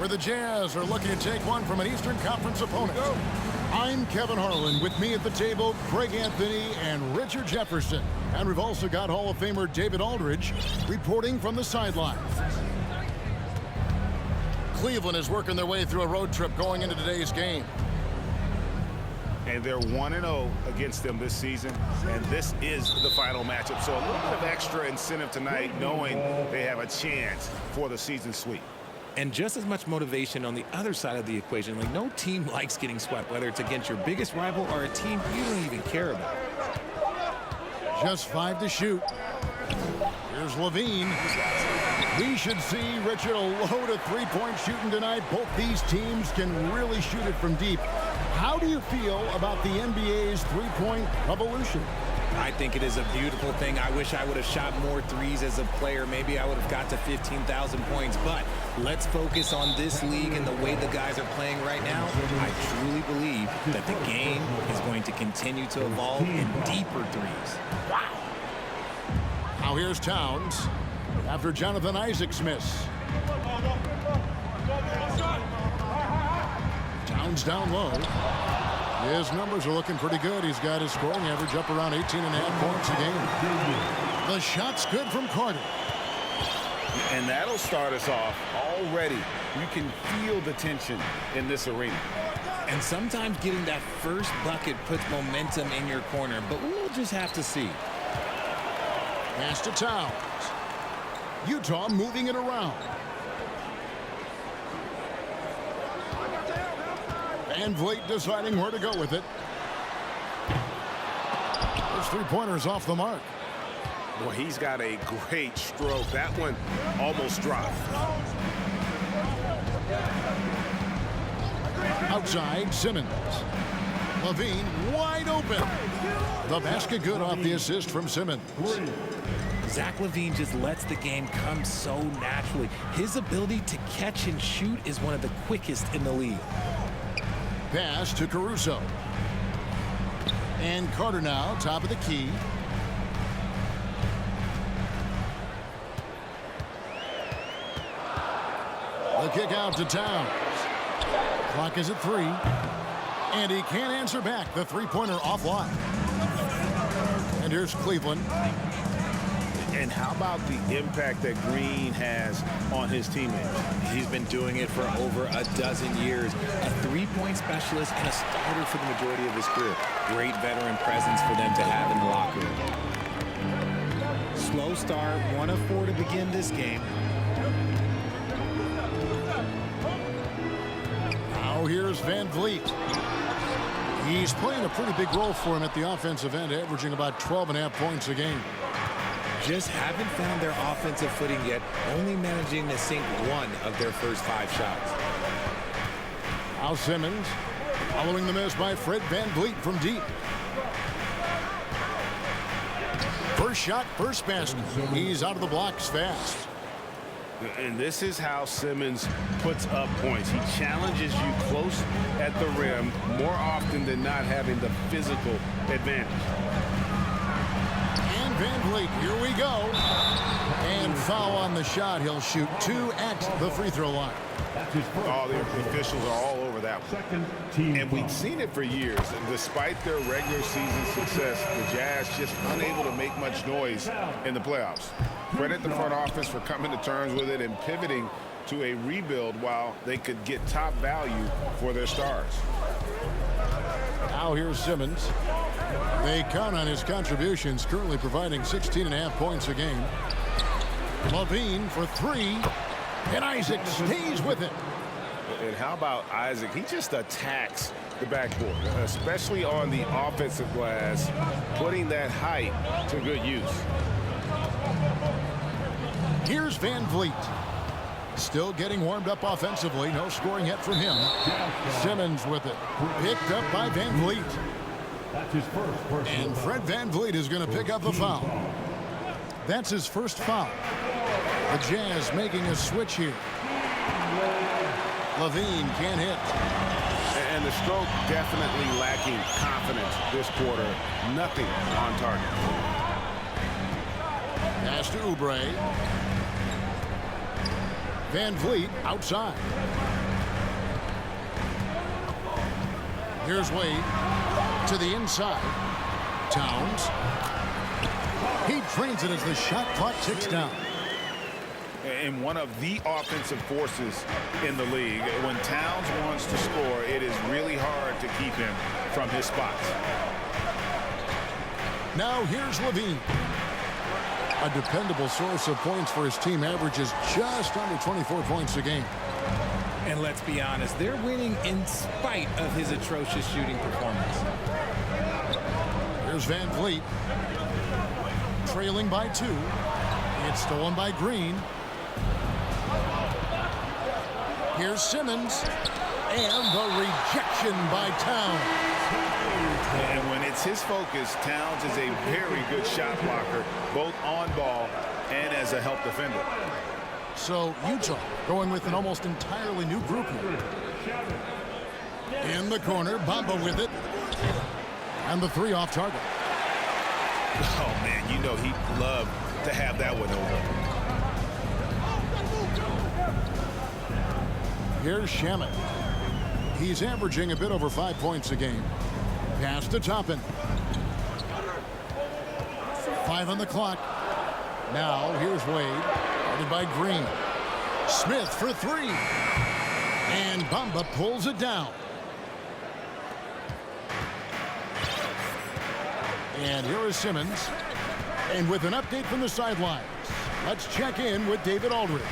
Where the Jazz are looking to take one from an Eastern Conference opponent. I'm Kevin Harlan. With me at the table, Greg Anthony and Richard Jefferson. And we've also got Hall of Famer David Aldridge reporting from the sidelines. Cleveland is working their way through a road trip going into today's game. And they're 1-0 against them this season, and this is the final matchup. So a little bit of extra incentive tonight, knowing they have a chance for the season sweep. And just as much motivation on the other side of the equation. Like, no team likes getting swept, whether it's against your biggest rival or a team you don't even care about. Just 5 to shoot. Here's Levine. We should see, Richard, a load of three-point shooting tonight. Both these teams can really shoot it from deep. How do you feel about the NBA's three-point revolution? I think it is a beautiful thing. I wish I would have shot more threes as a player. Maybe I would have got to 15,000 points. But let's focus on this league and the way the guys are playing right now. I truly believe that the game is going to continue to evolve in deeper threes. Wow. Now here's Towns after Jonathan Isaac's miss. Towns down low. His numbers are looking pretty good. He's got his scoring average up around 18.5 points a game. The shot's good from Carter. And that'll start us off already. You can feel the tension in this arena. And sometimes getting that first bucket puts momentum in your corner, but we'll just have to see. Pass to Towns. Utah moving it around. Van Vliet deciding where to go with it. Those three-pointers off the mark. Boy, he's got a great stroke. That one almost dropped. Outside, Simmons. Levine wide open. The basket good off the assist from Simmons. Zach LaVine just lets the game come so naturally. His ability to catch and shoot is one of the quickest in the league. Pass to Caruso. And Carter now, top of the key. The kick out to Towns. Clock is at 3. And he can't answer back. The three-pointer offline. And here's Cleveland. And how about the impact that Green has on his teammates? He's been doing it for over a dozen years. A three-point specialist and a starter for the majority of his career. Great veteran presence for them to have in the locker room. Slow start, 1 of 4 to begin this game. Now here's Van Vliet. He's playing a pretty big role for him at the offensive end, averaging about 12.5 points a game. Just haven't found their offensive footing yet, only managing to sink 1 of their first 5 shots. Al Simmons following the miss by Fred Van Vliet from deep. First shot, first basket. He's out of the blocks fast. And this is how Simmons puts up points. He challenges you close at the rim more often than not, having the physical advantage. Van Vliet, here we go. And foul on the shot. He'll shoot 2 at the free throw line. All the officials are all over that one. And we've seen it for years. And despite their regular season success, the Jazz just unable to make much noise in the playoffs. Credit the front office for coming to terms with it and pivoting to a rebuild while they could get top value for their stars. Now here's Simmons. They count on his contributions, currently providing 16.5 points a game. Levine for 3, and Isaac stays with it. And how about Isaac? He just attacks the backboard, especially on the offensive glass, putting that height to good use. Here's Van Vliet. Still getting warmed up offensively. No scoring yet from him. Simmons with it. Picked up by Van Vliet. And Fred Van Vliet is going to pick up the foul. That's his first foul. The Jazz making a switch here. Levine can't hit. And the stroke definitely lacking confidence this quarter. Nothing on target. Pass to Oubre. Van Vliet outside. Here's Wade to the inside. Towns. He drains it as the shot clock ticks down. And one of the offensive forces in the league. When Towns wants to score, it is really hard to keep him from his spots. Now here's Levine. A dependable source of points for his team, averages just under 24 points a game. And let's be honest, they're winning in spite of his atrocious shooting performance. Here's Van Vliet. Trailing by 2. It's stolen by Green. Here's Simmons. And the rejection by Towns. And when it's his focus, Towns is a very good shot blocker, both on ball and as a help defender. So Utah going with an almost entirely new group here. In the corner, Bamba with it. And the 3 off target. Oh, man, you know he'd love to have that one over. Here's Shamet. He's averaging a bit over 5 points a game. Pass to Toppin. 5 on the clock. Now here's Wade. Guarded by Green. Smith for 3. And Bamba pulls it down. And here is Simmons. And with an update from the sidelines, let's check in with David Aldridge.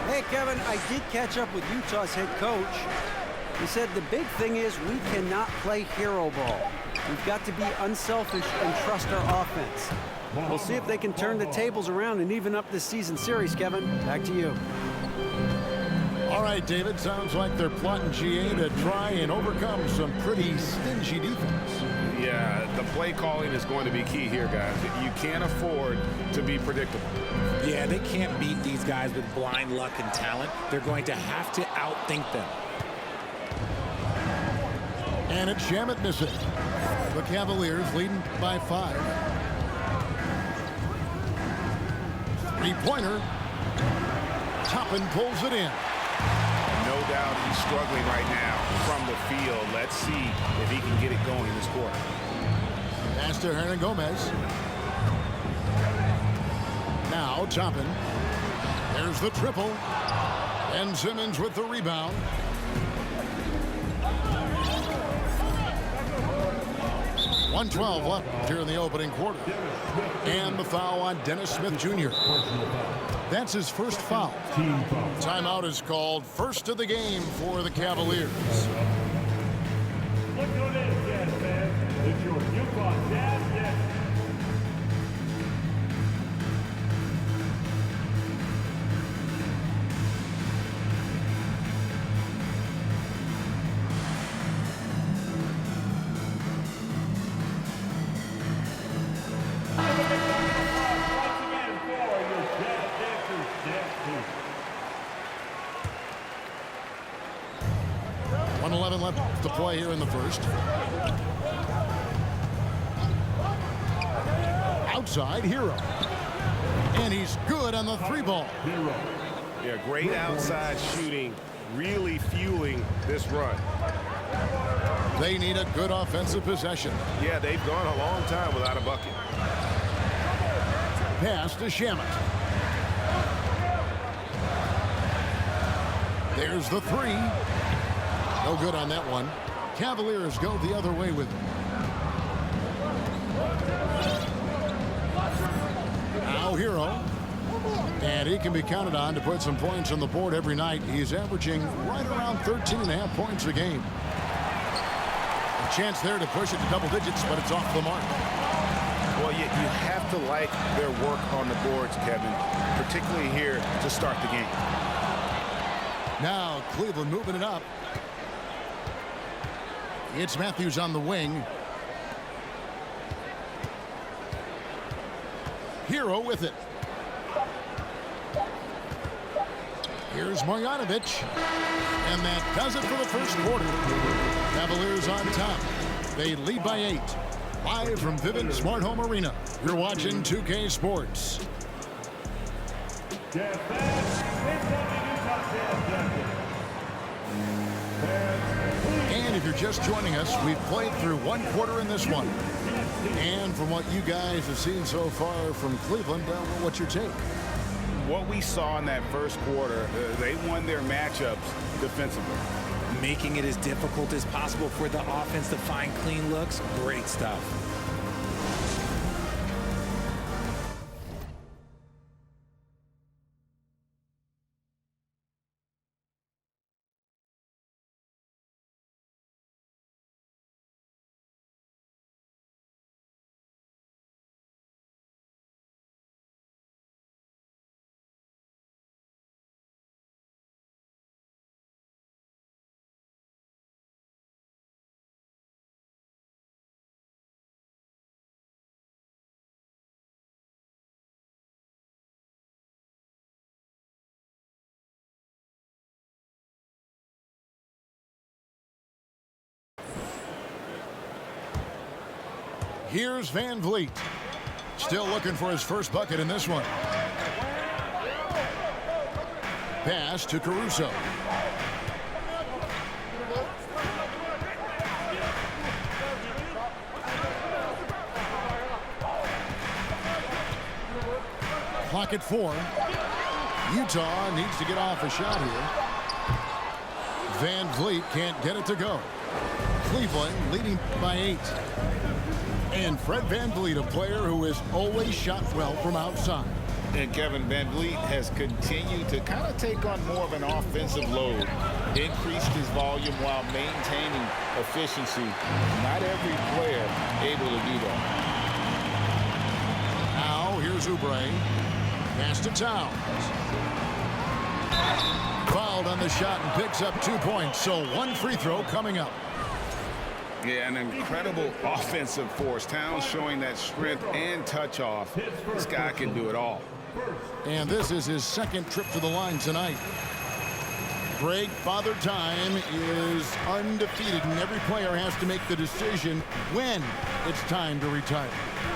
Hey, Kevin, I did catch up with Utah's head coach. He said the big thing is we cannot play hero ball. We've got to be unselfish and trust our offense. We'll see if they can turn the tables around and even up this season series, Kevin. Back to you. All right, David, sounds like they're plotting GA to try and overcome some pretty stingy defense. Yeah, the play calling is going to be key here, guys. You can't afford to be predictable. Yeah, they can't beat these guys with blind luck and talent. They're going to have to outthink them. And it's Shamet missing. The Cavaliers leading by 5. 3-pointer. Toppin pulls it in. No doubt he's struggling right now from the field. Let's see if he can get it going this quarter. Pass to Hernan Gomez. Now Toppin. There's the triple. And Simmons with the rebound. .112 left here in the opening quarter. And the foul on Dennis Smith Jr. That's his first foul. Timeout is called. First of the game for the Cavaliers. Look who it is, Jazz fans. It's your Utah Jazz. Left to play here in the first. Outside, Hero. And he's good on the 3-ball. Yeah, great outside shooting, really fueling this run. They need a good offensive possession. Yeah, they've gone a long time without a bucket. Pass to Shamet. There's the 3. No good on that one. Cavaliers go the other way with it. Now Hero. And he can be counted on to put some points on the board every night. He's averaging right around 13.5 points a game. A chance there to push it to double digits, but it's off the mark. Well, you have to like their work on the boards, Kevin, particularly here to start the game. Now Cleveland moving it up. It's Matthews on the wing. Hero with it. Here's Marjanovic. And that does it for the first quarter. Cavaliers on top. They lead by 8. Live from Vivint Smart Home Arena. You're watching 2K Sports. And if you're just joining us, we've played through one quarter in this one. And from what you guys have seen so far from Cleveland, what's your take? What we saw in that first quarter, they won their matchups defensively. Making it as difficult as possible for the offense to find clean looks. Great stuff. Here's Van Vliet. Still looking for his first bucket in this one. Pass to Caruso. Clock at 4. Utah needs to get off a shot here. Van Vliet can't get it to go. Cleveland leading by 8. And Fred VanVleet, a player who has always shot well from outside. And Kevin, VanVleet has continued to kind of take on more of an offensive load, increased his volume while maintaining efficiency. Not every player able to do that. Now here's Oubre. Pass to Towns. Fouled on the shot and picks up 2 points. So one free throw coming up. Yeah, an incredible offensive force. Towns showing that strength and touch off. This guy can do it all. And this is his second trip to the line tonight. Greg, Father Time is undefeated, and every player has to make the decision when it's time to retire.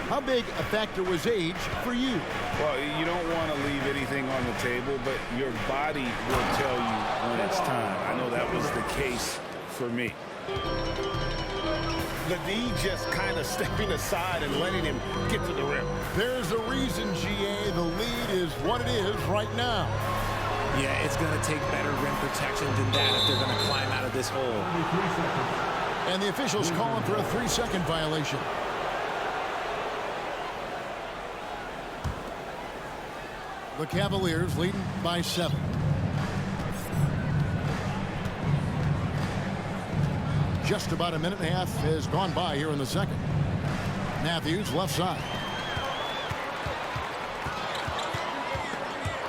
How big a factor was age for you? Well, you don't want to leave anything on the table, but your body will tell you when it's time. I know that was the case for me. The D just kind of stepping aside and letting him get to the rim. There's a reason, GA, the lead is what it is right now. Yeah, it's going to take better rim protection than that if they're going to climb out of this hole. And the officials calling for a 3-second violation. The Cavaliers leading by 7. Just about a minute and a half has gone by here in the second. Matthews left side.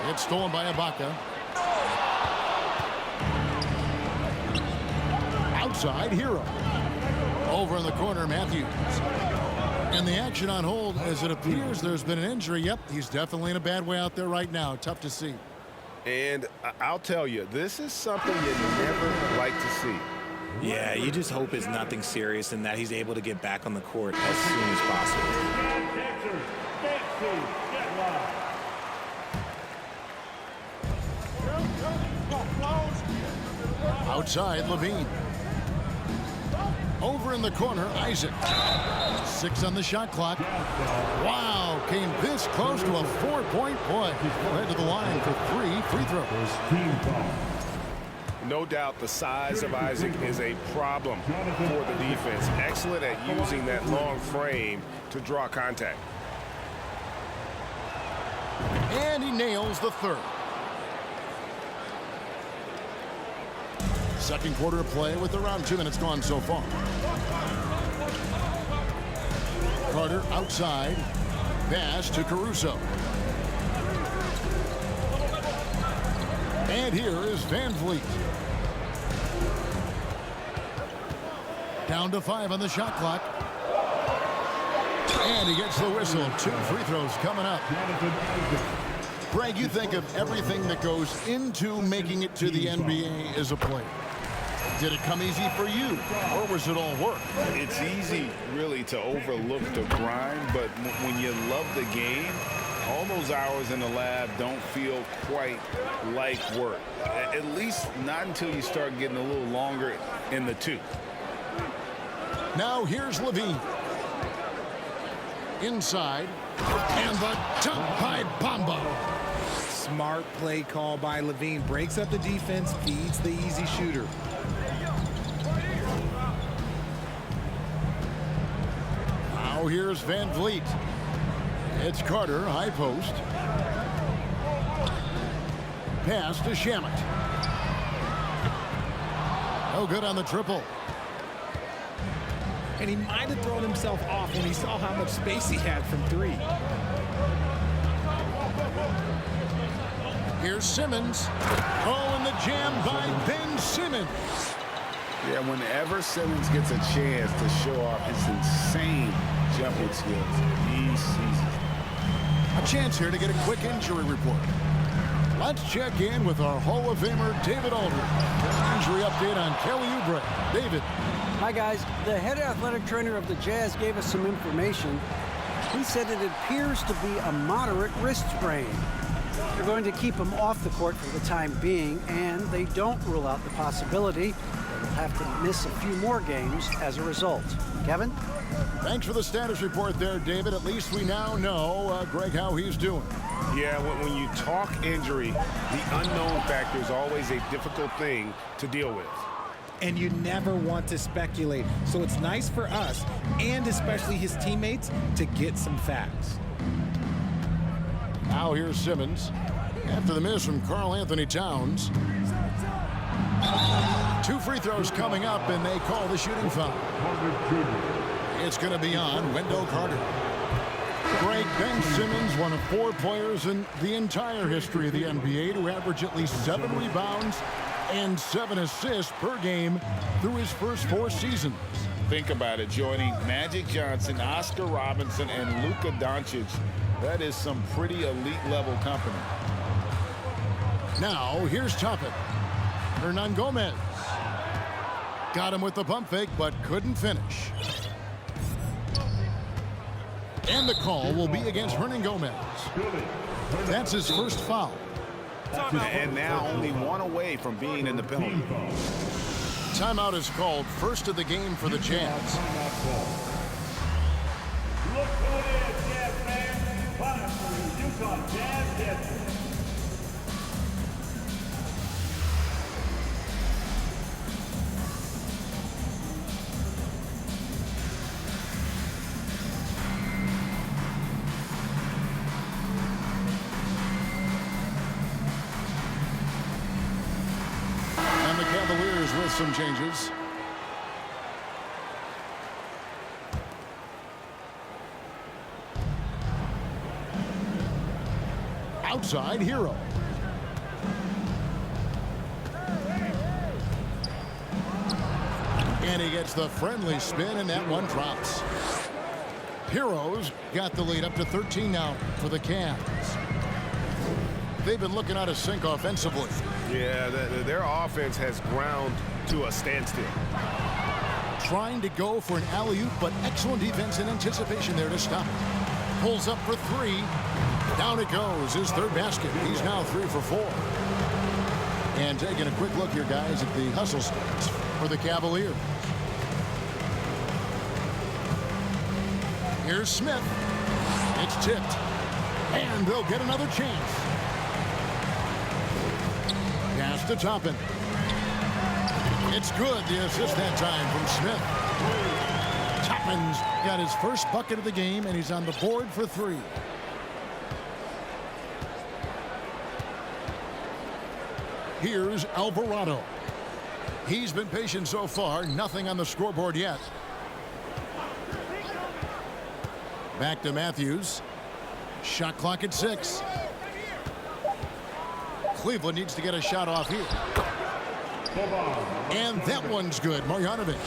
It's stolen by Ibaka. Outside, Hero. Over in the corner, Matthews. And the action on hold as it appears there's been an injury. Yep, he's definitely in a bad way out there right now. Tough to see. And I'll tell you, this is something you never like to see. Yeah, you just hope it's nothing serious and that he's able to get back on the court as soon as possible. Outside, Levine. Over in the corner, Isaac. 6 on the shot clock. Wow, came this close to a 4-point play. Led to the line for 3 free throws. No doubt the size of Isaac is a problem for the defense. Excellent at using that long frame to draw contact. And he nails the third. Second quarter of play with around 2 minutes gone so far. Carter outside. Pass to Caruso. And here is Van Vliet. Down to 5 on the shot clock. And he gets the whistle. 2 free throws coming up. Greg, you think of everything that goes into making it to the NBA as a player. Did it come easy for you, or was it all work? It's easy, really, to overlook the grind, but when you love the game, all those hours in the lab don't feel quite like work. At least not until you start getting a little longer in the tooth. Now here's Levine. Inside. And the dunk by Bamba. Smart play call by Levine. Breaks up the defense, feeds the easy shooter. Now here's Van Vliet. It's Carter, high post. Pass to Shamet. No good on the triple. And he might have thrown himself off when he saw how much space he had from three. Here's Simmons. Oh, and the jam by Ben Simmons. Yeah, whenever Simmons gets a chance to show off his insane jumping skills, he seizes. A chance here to get a quick injury report. Let's check in with our Hall of Famer, David Aldridge. Injury update on Kelly Oubre. David. Hi, guys. The head athletic trainer of the Jazz gave us some information. He said it appears to be a moderate wrist sprain. They're going to keep him off the court for the time being, and they don't rule out the possibility that he'll have to miss a few more games as a result. Kevin? Thanks for the status report there, David. At least we now know, Greg, how he's doing. Yeah, when you talk injury, the unknown factor is always a difficult thing to deal with. And you never want to speculate. So it's nice for us, and especially his teammates, to get some facts. Now here's Simmons. After the miss from Karl Anthony Towns. 2 free throws coming up, and they call the shooting foul. It's going to be on Wendell Carter. Greg, Ben Simmons, one of 4 players in the entire history of the NBA to average at least 7 rebounds and 7 assists per game through his first 4 seasons. Think about it, joining Magic Johnson, Oscar Robinson, and Luka Doncic. That is some pretty elite level company. Now here's Toppin. Hernan Gomez. Got him with the pump fake, but couldn't finish. And the call will be against Hernan Gomez. That's his first foul. And now only 1 away from being in the penalty. Timeout is called, first of the game for the Jazz. Look who it is, Jazz fans. Time for the Utah Jazz Jets. And the Cavaliers with some changes. Outside, Hero. And he gets the friendly spin, and that one drops. Heroes got the lead up to 13 now for the Cavs. They've been looking out of sync offensively. Yeah, their offense has ground to a standstill. Trying to go for an alley-oop, but excellent defense and anticipation there to stop it. Pulls up for 3. Down it goes, his 3rd basket. He's now 3 for 4. And taking a quick look here, guys, at the hustle stats for the Cavaliers. Here's Smith. It's tipped. And they'll get another chance. Pass to Toppin. It's good, the assist that time from Smith. Toppin's got his first bucket of the game, and he's on the board for 3. Here's Alvarado. He's been patient so far, nothing on the scoreboard yet. Back to Matthews. Shot clock at 6. Cleveland needs to get a shot off here. And that one's good. Marjanovic.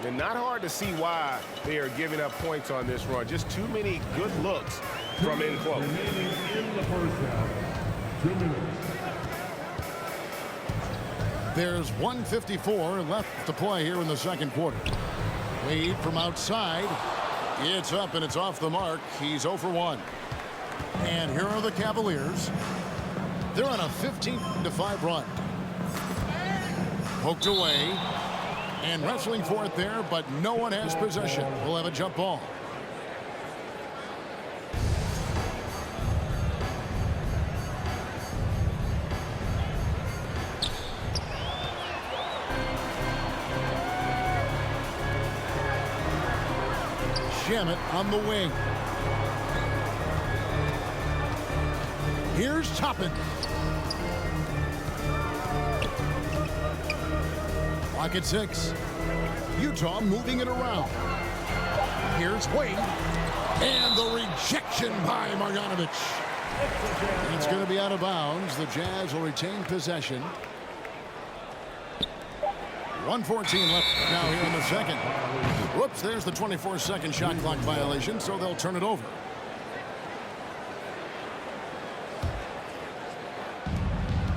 And not hard to see why they are giving up points on this run. Just too many good looks from in close. In the first half, 2 minutes. There's 1:54 left to play here in the second quarter. Wade from outside. It's up and it's off the mark. He's 0 for 1. And here are the Cavaliers. They're on a 15-5 run. Poked away. And wrestling for it there, but no one has possession. We'll have a jump ball. Shamet on the wing. Here's Toppin. Clock at 6. Utah moving it around. Here's Wade. And the rejection by Marjanovic. It's going to be out of bounds. The Jazz will retain possession. 1:14 left now here in the second. Whoops, there's the 24-second shot clock violation, so they'll turn it over.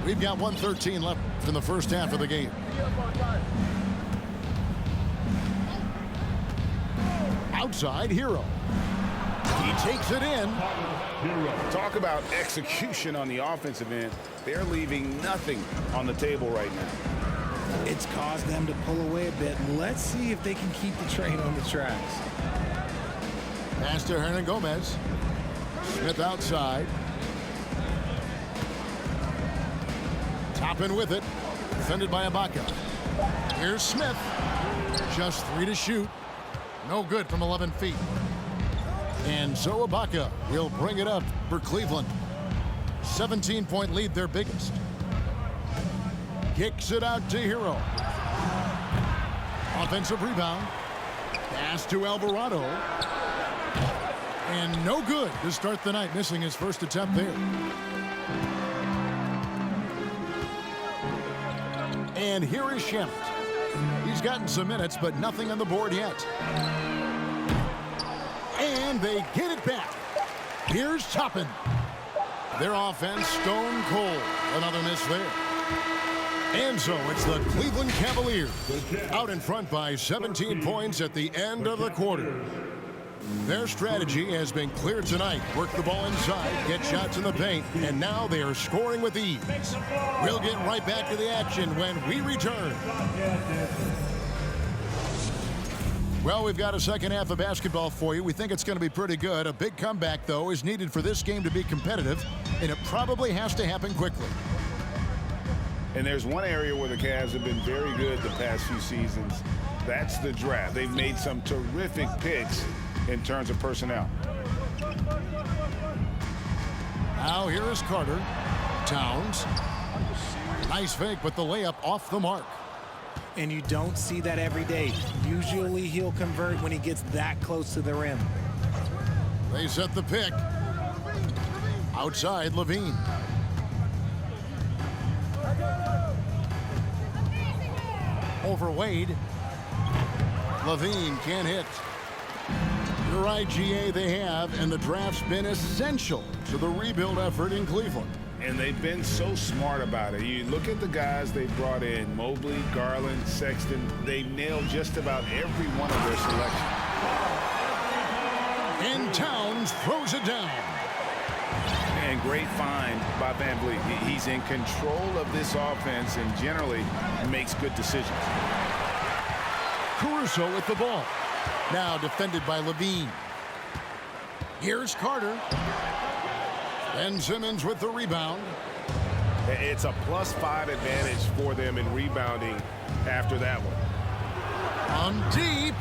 We've got 1:13 left in the first half of the game. Outside, Hero. He takes it in. Talk about execution on the offensive end. They're leaving nothing on the table right now. It's caused them to pull away a bit. Let's see if they can keep the train on the tracks. Pass to Hernan Gomez. Smith outside. Toppin with it. Defended by Ibaka. Here's Smith. Just 3 to shoot. No good from 11 feet. And so Ibaka will bring it up for Cleveland. 17-point lead, their biggest. Kicks it out to Hero. Offensive rebound. Pass to Alvarado. And no good to start the night, missing his first attempt there. And here is Shamet. He's gotten some minutes, but nothing on the board yet. And they get it back. Here's Toppin. Their offense stone cold. Another miss there. And so it's the Cleveland Cavaliers out in front by 17 points at the end of the quarter. Their strategy has been clear tonight. Work the ball inside, get shots in the paint, and now they are scoring with ease. We'll get right back to the action when we return. Well, we've got a second half of basketball for you. We think it's going to be pretty good. A big comeback, though, is needed for this game to be competitive, and it probably has to happen quickly. And there's one area where the Cavs have been very good the past few seasons. That's the draft. They've made some terrific picks in terms of personnel. Now here is Carter. Towns. Nice fake, but the layup off the mark. And you don't see that every day. Usually he'll convert when he gets that close to the rim. They set the pick. Outside, Levine. Over Wade. Levine can't hit. You're right, GA, they have, and the draft's been essential to the rebuild effort in Cleveland. And they've been so smart about it. You look at the guys they brought in, Mobley, Garland, Sexton. They've nailed just about every one of their selections. And Towns throws it down. And great find by Van Vliet. He's in control of this offense and generally makes good decisions. Caruso with the ball. Now defended by Levine. Here's Carter. Ben Simmons with the rebound. It's a +5 advantage for them in rebounding after that one. On deep.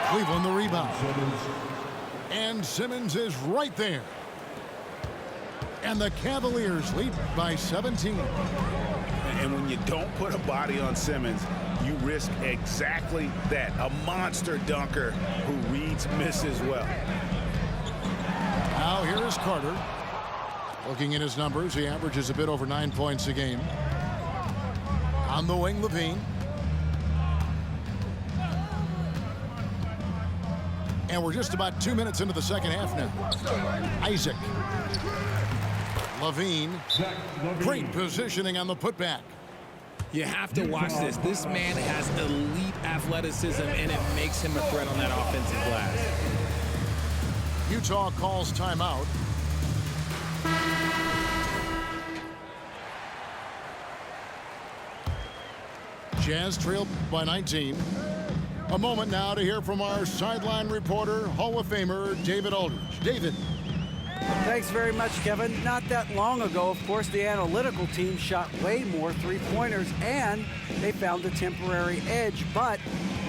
Cleveland the rebound. And Simmons is right there. And the Cavaliers lead by 17. And when you don't put a body on Simmons, you risk exactly that. A monster dunker who reads misses well. Now here is Carter. Looking at his numbers, he averages a bit over 9 points a game. On the wing, Levine. And we're just about 2 minutes into the second half now. Isaac. Levine. Great positioning on the putback. You have to watch this. This man has elite athleticism, and it makes him a threat on that offensive glass. Utah calls timeout. Jazz trail by 19. A moment now to hear from our sideline reporter, Hall of Famer David Aldridge. David. Thanks very much, Kevin. Not that long ago, of course, the analytical team shot way more three-pointers, and they found a temporary edge. But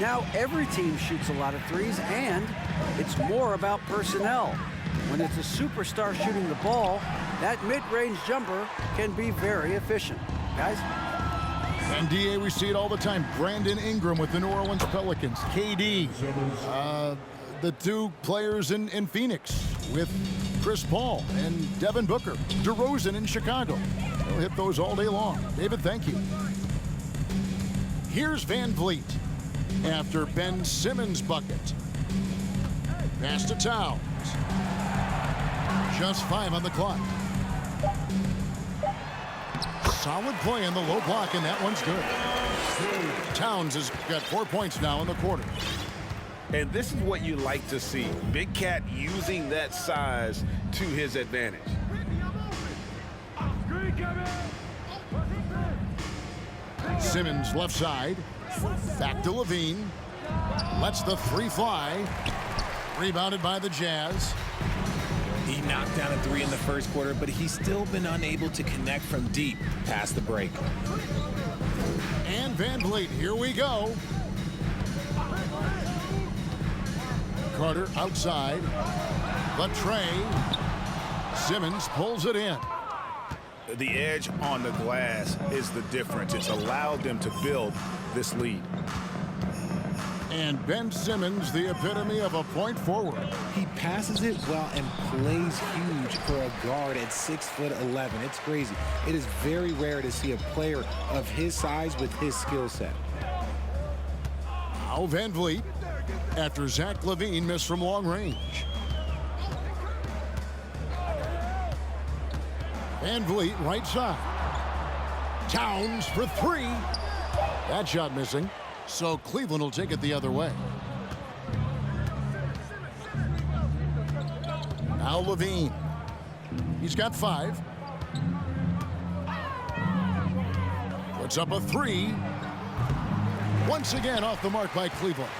now every team shoots a lot of threes, and it's more about personnel. When it's a superstar shooting the ball, that mid-range jumper can be very efficient. Guys? And DA, we see it all the time. Brandon Ingram with the New Orleans Pelicans. KD, the two players in Phoenix with Chris Paul and Devin Booker. DeRozan in Chicago. They'll hit those all day long. David, thank you. Here's Van Vliet after Ben Simmons' bucket. Pass to Towns. Just 5 on the clock. Solid play in the low block, and that one's good. Towns has got 4 points now in the quarter. And this is what you like to see. Big Cat using that size to his advantage. Simmons left side. Back to Levine. Lets the three fly. Rebounded by the Jazz. He knocked down a three in the first quarter, but he's still been unable to connect from deep past the break. And Van Vliet, here we go. Carter outside. The tray. Simmons pulls it in. The edge on the glass is the difference. It's allowed them to build this lead. And Ben Simmons, the epitome of a point forward. He passes it well and plays huge for a guard at 6'11". It's crazy. It is very rare to see a player of his size with his skill set. Now Van Vliet after Zach LaVine missed from long range. Van Vliet right side. Towns for three. That shot missing. So Cleveland will take it the other way. Now Levine. He's got 5. Puts up a 3. Once again off the mark by Cleveland.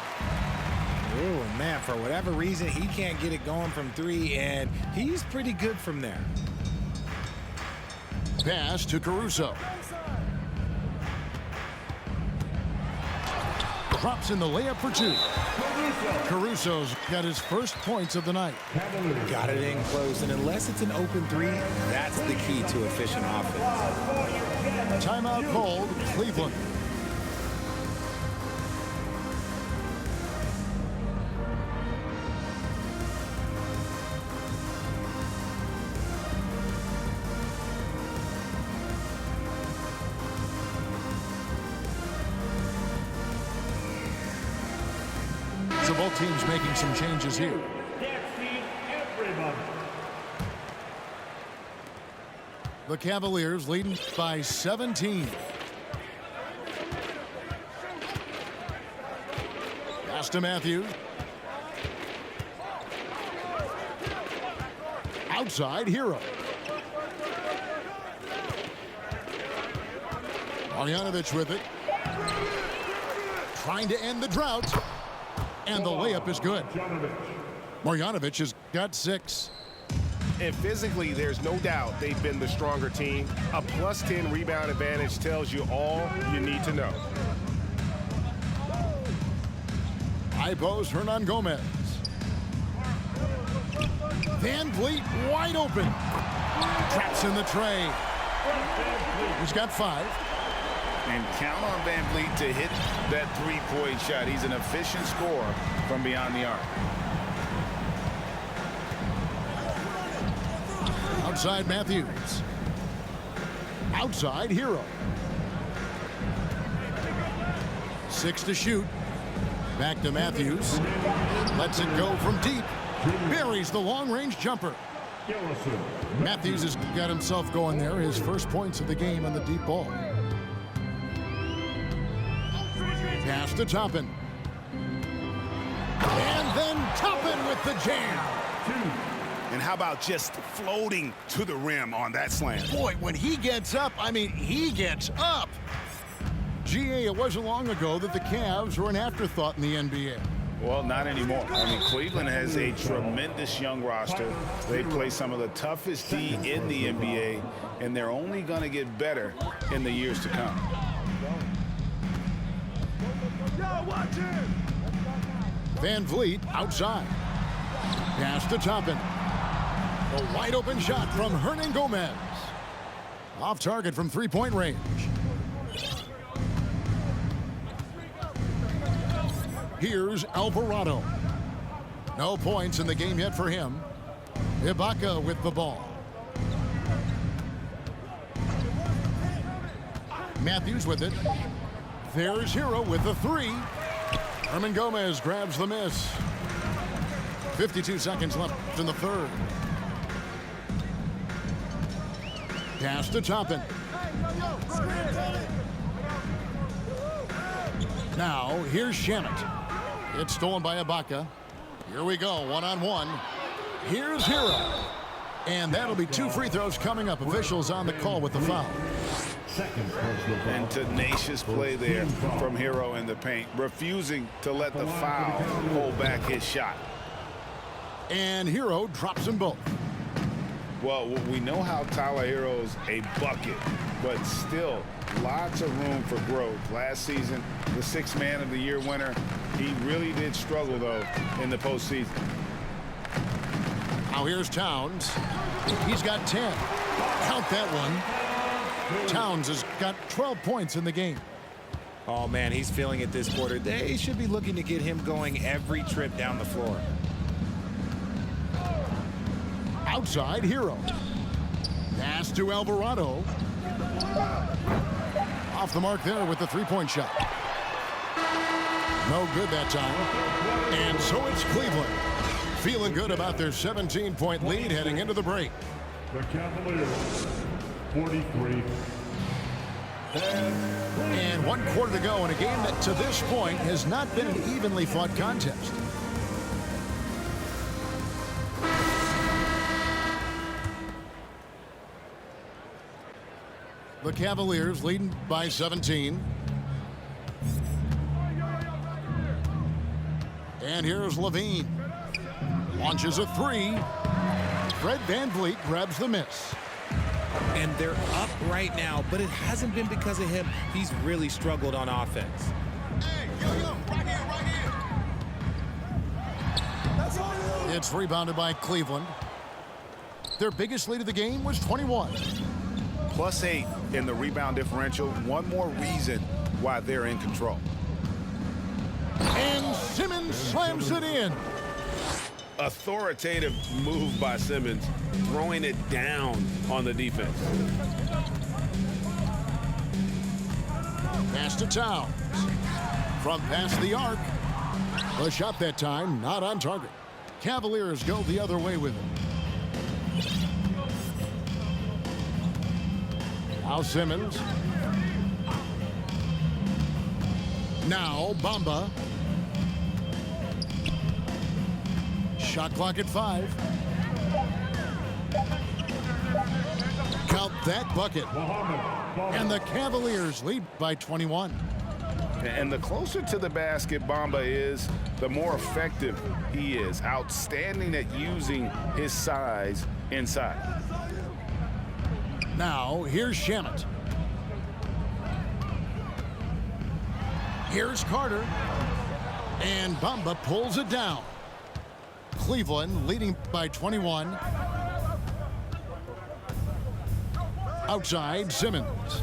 Oh, man, for whatever reason, he can't get it going from 3, and he's pretty good from there. Pass to Caruso. Drops in the layup for 2. Caruso's got his first points of the night. Got it in close, and unless it's an open 3, that's the key to efficient offense. Timeout called, Cleveland. So both teams making some changes here. The Cavaliers leading by 17. Pass to Matthews. Outside, Hero. Marjanovic with it. Trying to end the drought. And the layup is good. Marjanovic has got 6. And physically, there's no doubt they've been the stronger team. A +10 rebound advantage tells you all you need to know. High post, Hernan Gomez. Van Vliet wide open. Traps in the tray. He's got 5. And count on Van Vliet to hit that three-point shot. He's an efficient scorer from beyond the arc. Outside Matthews. Outside Hero. 6 to shoot. Back to Matthews. Lets it go from deep. Buries the long-range jumper. Matthews has got himself going there. His first points of the game on the deep ball. Pass to Toppin. And then Toppin with the jam. And how about just floating to the rim on that slam? Boy, when he gets up, I mean, he gets up. GA, it wasn't long ago that the Cavs were an afterthought in the NBA. Well, not anymore. I mean, Cleveland has a tremendous young roster. They play some of the toughest D in the NBA, and they're only going to get better in the years to come. Van Vliet outside. Pass to Toppin. A wide open shot from Hernan Gomez. Off target from three-point range. Here's Alvarado. No points in the game yet for him. Ibaka with the ball. Matthews with it. There's Hero with the three. Hernan Gomez grabs the miss. 52 seconds left in the third. Pass to Toppin. Now, here's Shamet. It's stolen by Ibaka. Here we go, one-on-one. Here's Hero. And that'll be 2 free throws coming up. Officials on the call with the foul. And tenacious play there from Hero in the paint, refusing to let the foul hold back his shot. And Hero drops them both. Well, we know how Tyler Hero's a bucket, but still lots of room for growth. Last season, the 6th Man of the Year winner. He really did struggle, though, in the postseason. Now here's Towns. He's got 10. Count that one. Towns has got 12 points in the game. Oh, man, he's feeling it this quarter. They should be looking to get him going every trip down the floor. Outside, Hero. Pass to Alvarado. Off the mark there with the three-point shot. No good that time. And so it's Cleveland. Feeling good about their 17-point lead heading into the break. The Cavaliers, 43. And 1 quarter to go in a game that to this point has not been an evenly fought contest. The Cavaliers leading by 17. And here's Levine. Launches a three. Fred VanVleet grabs the miss. And they're up right now, but it hasn't been because of him. He's really struggled on offense. Hey, right here. It's rebounded by Cleveland. Their biggest lead of the game was 21. +8 in the rebound differential. One more reason why they're in control. And Simmons slams it in. Authoritative move by Simmons, throwing it down on the defense. Pass to Towns. From past the arc. The shot that time not on target. Cavaliers go the other way with it. Now Simmons. Now Bamba. Shot clock at 5. Count that bucket. And the Cavaliers lead by 21. And the closer to the basket Bamba is, the more effective he is. Outstanding at using his size inside. Now, here's Shamet. Here's Carter. And Bamba pulls it down. Cleveland leading by 21. Outside, Simmons.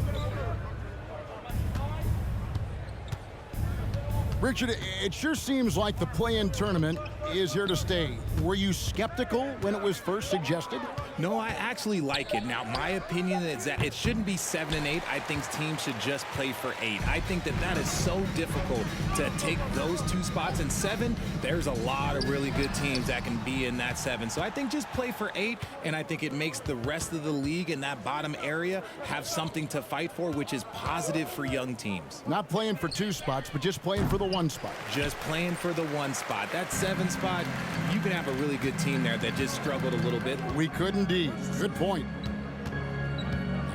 Richard, it sure seems like the play-in tournament is here to stay. Were you skeptical when it was first suggested? No, I actually like it. Now, my opinion is that it shouldn't be 7 and 8. I think teams should just play for 8. I think that is so difficult to take those 2 spots. In 7, there's a lot of really good teams that can be in that 7. So I think just play for 8, and I think it makes the rest of the league in that bottom area have something to fight for, which is positive for young teams. Not playing for 2 spots, but just playing for the 1 spot. Just playing for the 1 spot. That 7 spot, you can have a really good team there that just struggled a little bit. We could indeed. Good point.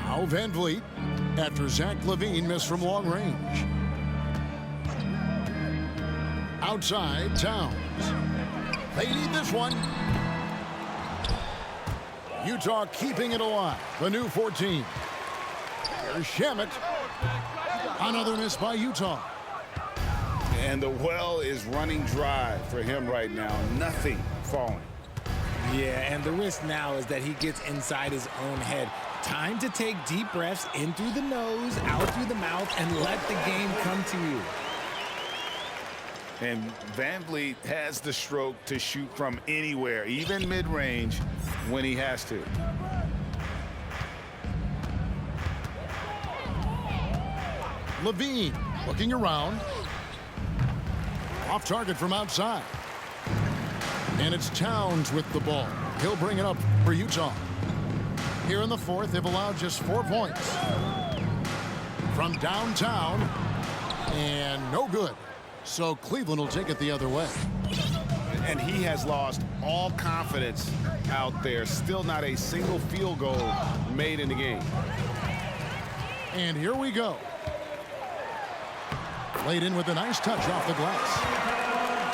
Now VanVleet. after Zach LaVine missed from long range. Outside, Towns. They need this one. Utah keeping it alive. The new 14. Here's Shamet. Another miss by Utah. And the well is running dry for him right now. Nothing falling. Yeah, and the risk now is that he gets inside his own head. Time to take deep breaths in through the nose, out through the mouth, and let the game come to you. And Van Vliet has the stroke to shoot from anywhere, even mid-range, when he has to. LaVine looking around. Off target from outside. And it's Towns with the ball. He'll bring it up for Utah. Here in the fourth, they've allowed just 4 points. From downtown, and no good. So Cleveland will take it the other way. And he has lost all confidence out there. Still not a single field goal made in the game. And here we go. Played in with a nice touch off the glass.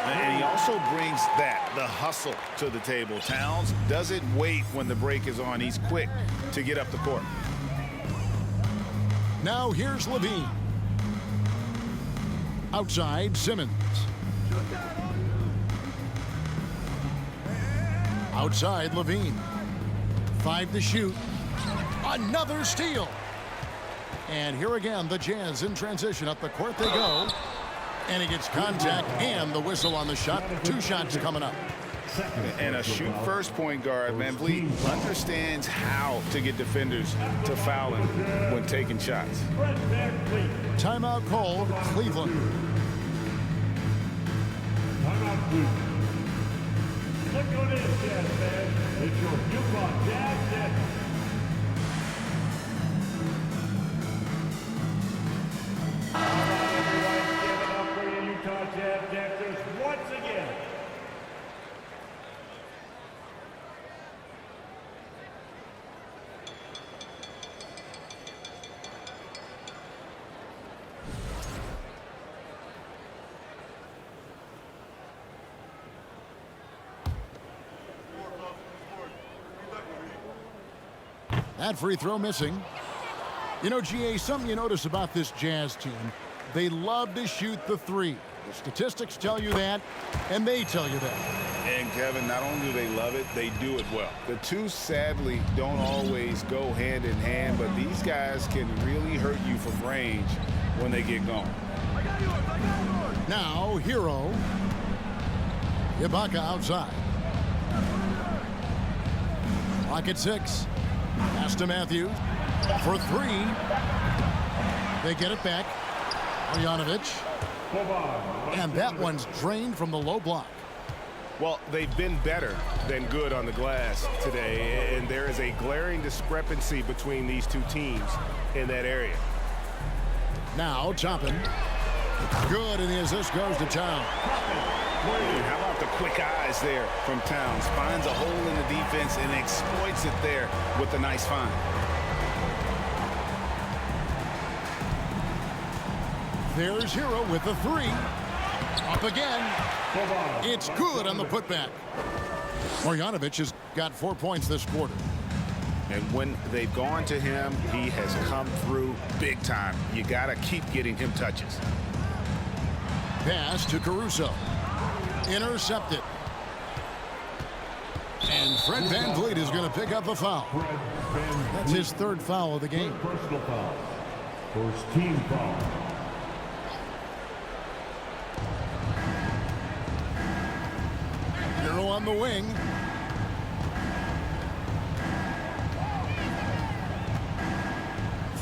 And he also brings the hustle to the table. Towns doesn't wait when the break is on. He's quick to get up the court. Now here's LaVine. Outside, Simmons. Outside, LaVine. 5 to shoot. Another steal. And here again, the Jazz in transition. Up the court they go. And he gets contact and the whistle on the shot. 2 shots coming up. And a shoot-first point guard, Van Vliet, understands how to get defenders to foul him when taking shots. Timeout called, Cleveland. Timeout, Cleveland. Look at this, Jazz fans. It's your Utah Jazz Jazz. Once again. That free throw missing. You know, GA, something you notice about this Jazz team, they love to shoot the three. The statistics tell you that, and they tell you that. And, Kevin, not only do they love it, they do it well. The two, sadly, don't always go hand in hand, but these guys can really hurt you from range when they get going. Now, Hero. Ibaka outside. Clock at 6. Pass to Matthews for 3. They get it back. Marjanovic. And that one's drained from the low block. Well, they've been better than good on the glass today, and there is a glaring discrepancy between these two teams in that area. Now, Toppin. Good, and the assist goes to Towns. How about the quick eyes there from Towns? Finds a hole in the defense and exploits it there with a nice find. There's Hero with the 3. Up again. It's good on the putback. Marjanovic has got 4 points this quarter. And when they've gone to him, he has come through big time. You got to keep getting him touches. Pass to Caruso. Intercepted. And Fred Van Vliet is going to pick up a foul. That's his 3rd foul of the game. Personal foul. First team foul. Hero on the wing.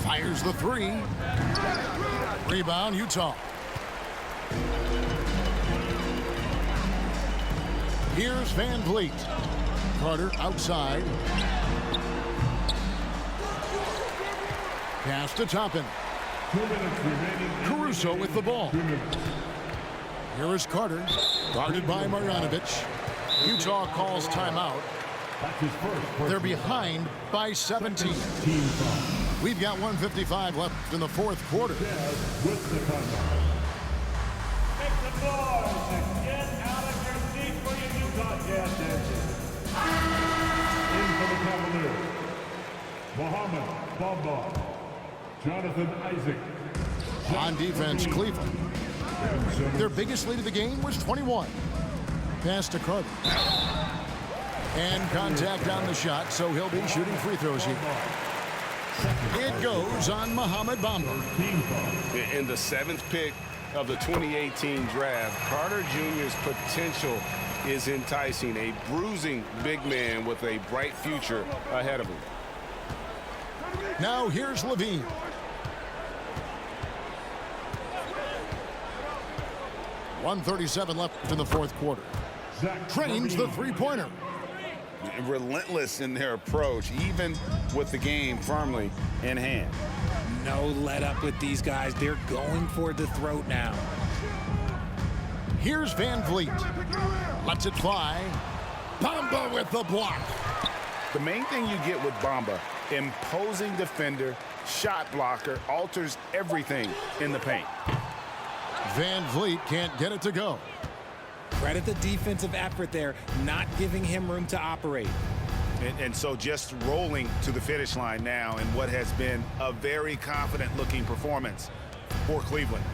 Fires the 3. Rebound, Utah. Here's Van Vliet. Carter outside. Pass to Toppin. 2 minutes remaining. Caruso with the ball. 2 minutes. Here is Carter. Guarded by Marjanovic. Utah calls timeout. That's his first. They're behind by 17. Team foul. We've got 1:55 left in the fourth quarter. Jazz with the timeout. Make some noise and get out of your seat for your Utah Jazz dancers. In for the Cavaliers, Mohamed Bamba, Jonathan Isaac. On defense, Cleveland. Their biggest lead of the game was 21. Pass to Carter. And contact on the shot, so he'll be shooting free throws here. It goes on Mohamed Bamba. In the 7th pick of the 2018 draft, Carter Jr.'s potential is enticing. A bruising big man with a bright future ahead of him. Now here's Levine. .137 left in the fourth quarter. Trains the three-pointer. Relentless in their approach, even with the game firmly in hand. No let up with these guys. They're going for the throat now. Here's Van Vliet. Lets it fly. Bamba with the block. The main thing you get with Bamba, imposing defender, shot blocker, alters everything in the paint. Van Vliet can't get it to go. Credit the defensive effort there, not giving him room to operate. And so just rolling to the finish line now in what has been a very confident-looking performance for Cleveland.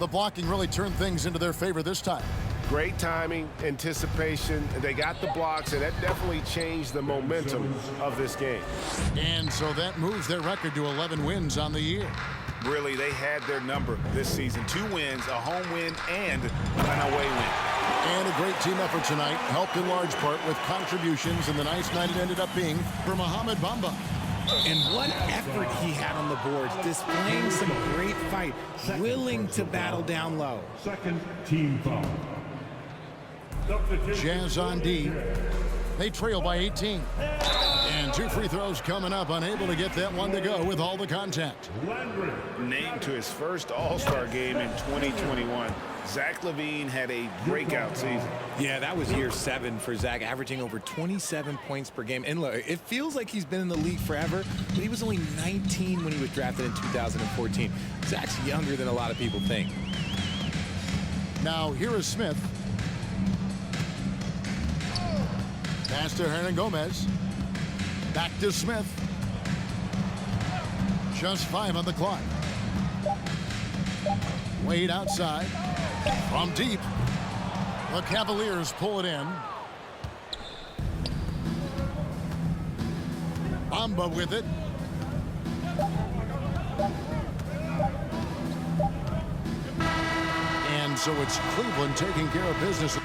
The blocking really turned things into their favor this time. Great timing, anticipation. They got the blocks, and that definitely changed the momentum of this game. And so that moves their record to 11 wins on the year. Really, they had their number this season. 2 wins, a home win, and an away win. And a great team effort tonight, helped in large part with contributions, and the nice night it ended up being for Mohamed Bamba. And what effort he had on the boards, displaying some great fight, willing to battle down low. Second team foul. Jazz on D. They trail by 18. And 2 free throws coming up, unable to get that one to go with all the contact. Named to his first All-Star game in 2021, Zach LaVine had a breakout season. Yeah, that was year 7 for Zach, averaging over 27 points per game. And look, it feels like he's been in the league forever, but he was only 19 when he was drafted in 2014. Zach's younger than a lot of people think. Now, here is Smith. Pass to Hernan Gomez. Back to Smith. Just 5 on the clock. Wade outside. From deep. The Cavaliers pull it in. Bamba with it. And so it's Cleveland taking care of business.